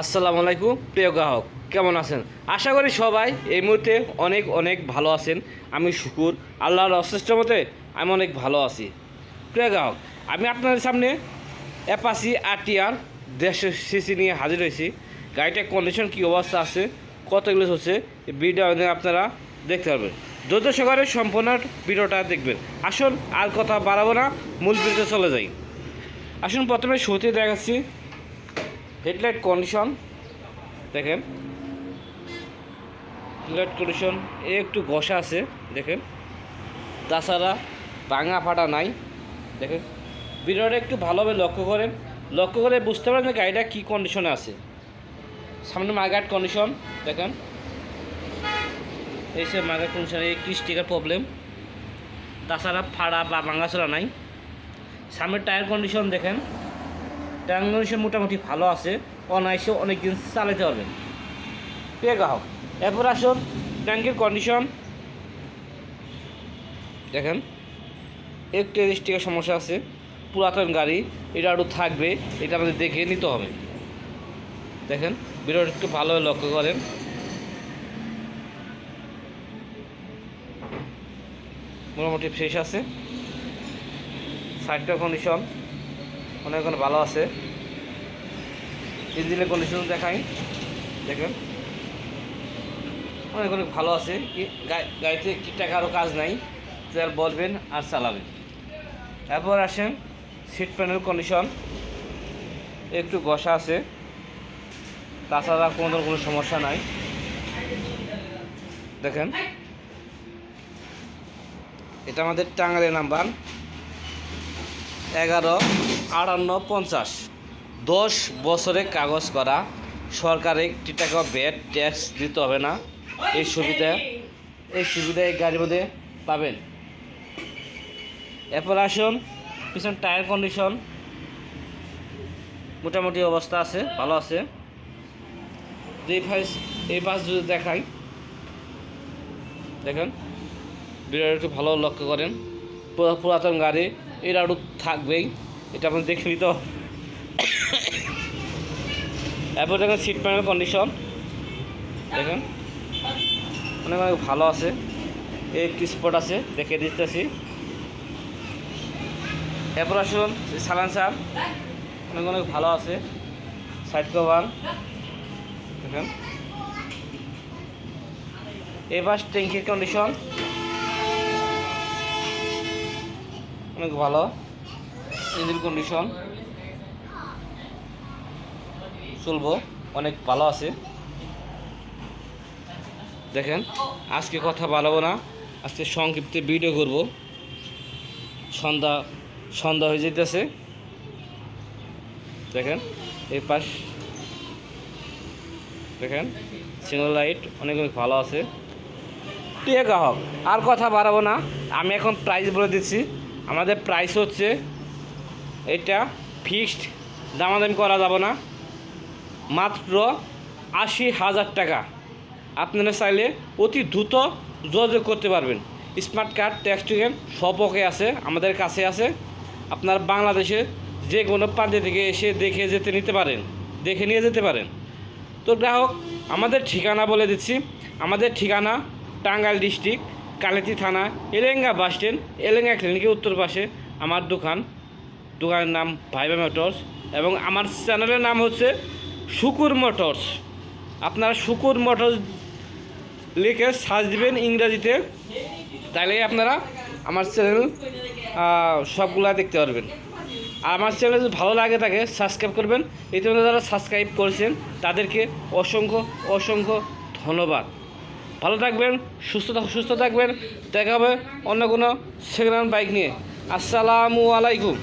আসসালামু আলাইকুম প্রিয় গ্রাহক, কেমন আছেন? আশা করি সবাই এই মুহূর্তে অনেক অনেক ভালো আছেন। আমি শুকুর আল্লাহর অশেষ মতে আমি অনেক ভালো আছি। প্রিয় গ্রাহক, আমি আপনাদের সামনে অ্যাপাচি RTR 150 সিসি নিয়ে হাজির হয়েছি। গাড়িটার কন্ডিশন কী অবস্থা আছে, কতগুলো হচ্ছে এই ভিডিও আপনারা দেখতে পারবেন। ধৈর্য সহকারে সম্পূর্ণ ভিডিওটা দেখবেন। আসুন আর কথা বাড়াবো না, মূল ভিডিওতে চলে যাই। আসুন প্রথমে শুরুতে দেখাচ্ছি হেডলাইট কন্ডিশন। দেখেন হেডলাইট কন্ডিশন একটু ঘষা আছে, দেখেন, তাছাড়া ভাঙা ফাটা নাই। দেখেন ভিডিওটা একটু ভালোভাবে লক্ষ্য করে বুঝতে পারেন যে গাড়িটা কী কন্ডিশনে আছে। সামনে মার্গাট কন্ডিশন দেখেন, এই সে মার্গাট কন্ডিশনে একটি স্টিকার প্রবলেম, তাছাড়া ফাড়া বা ভাঙাচোরা নাই। সামনের টায়ার কন্ডিশন দেখেন, টায়ার কন্ডিশন মোটামুটি ভালো আছে, অনায়াসে অনেক দিন চালাতে পারবেন। প্রিয় গ্রাহক, এরপর আসুন ট্যাঙ্কের কন্ডিশন দেখেন, একটু স্টিকের সমস্যা আছে, পুরাতন গাড়ি, এটা আরও থাকবে, এটা আমাদের দেখে নিতে হবে। দেখেন ভিডিওটা একটু ভালোভাবে লক্ষ্য করেন। মোটামুটি ফ্রেশ আছে। সাইডটার কন্ডিশন অনেক ভালো আছে। ইঞ্জিনের কন্ডিশন দেখাই, দেখেন অনেক ভালো আছে। গাড়িতে কি টাকা আরও কাজ নাই, তেল বলবেন আর চালাবেন। এরপর আসেন সিট প্যানেল কন্ডিশন, একটু ঘষা আছে, তাছাড়া কোনো সমস্যা নাই। দেখেন এটা আমাদের টাঙ্গাইল নাম্বার 115850, 10 বছরে কাগজ করা, সরকারে একটি টাকা ভ্যাট ট্যাক্স দিতে হবে না। এই সুবিধা এই গাড়ির মধ্যে পাবেন। এরপর আসুন পিছন টায়ার কন্ডিশন মোটামুটি অবস্থা আছে, ভালো আছে। এই পাশ যদি দেখাই, দেখেন ভিডিওটা একটু ভালো লক্ষ্য করেন। পুরাতন গাড়ি, এটা আরও থাকবেই, এটা আপনি দেখে নিতে। এরপর দেখেন সিট প্যানেল কন্ডিশন দেখেন অনেক ভালো আছে। একটি স্পট আছে, দেখে দিতেছি। এরপর আসুন সাইলেন্সার অনেক ভালো আছে। সাইড কভার দেখেন। এবার ট্যাঙ্কির কন্ডিশন অনেক ভালো। ইঞ্জিন কন্ডিশন চলবো, অনেক ভালো আছে। দেখেন আজকে কথা বাড়াবো না, আজকে সংক্ষিপ্ত ভিডিও করব। সন্ধ্যা হয়ে যেতেছে। দেখেন এই পাশ দেখেন সিগন্যাল লাইট অনেক ভালো আছে। প্রিয় গ্রাহক, আর কথা বাড়াবো না, আমি এখন প্রাইস বলে দিচ্ছি। আমাদের প্রাইস হচ্ছে এটা ফিক্সড, দামাদামি করা যাব না, মাত্র 80,000 টাকা। আপনারা চাইলে অতি দ্রুত যোগাযোগ করতে পারবেন। স্মার্ট কার্ড, ট্যাক্স টোকেন সব ওকে আছে, আমাদের কাছে আছে। আপনার বাংলাদেশে যে কোনো প্রান্তে থেকে এসে দেখে নিয়ে যেতে পারেন। তো গ্রাহক, আমাদের ঠিকানা বলে দিচ্ছি। আমাদের ঠিকানা টাঙ্গাইল ডিস্ট্রিক্ট, কালিতী থানা, এলেঙ্গা বাস স্ট্যান্ড, এলেঙ্গা ক্লিনিকের উত্তর পাশে আমার দোকানের নাম ভাইবা মোটরস, এবং আমার চ্যানেলের নাম হচ্ছে শুকুর মোটরস। আপনারা শুকুর মোটরস লিখে সার্চ দিবেন ইংরাজিতে, তাহলে আপনারা আমার চ্যানেল সবগুলা দেখতে পারবেন। আর আমার চ্যানেল যদি ভালো লাগে থাকে সাবস্ক্রাইব করবেন। ইতিমধ্যে যারা সাবস্ক্রাইব করেছেন তাদেরকে অসংখ্য ধন্যবাদ। ভালো থাকবেন, সুস্থ থাকবেন। দেখা হবে অন্য কোনো সেকেন্ড হ্যান্ড বাইক নিয়ে। আসসালামু আলাইকুম।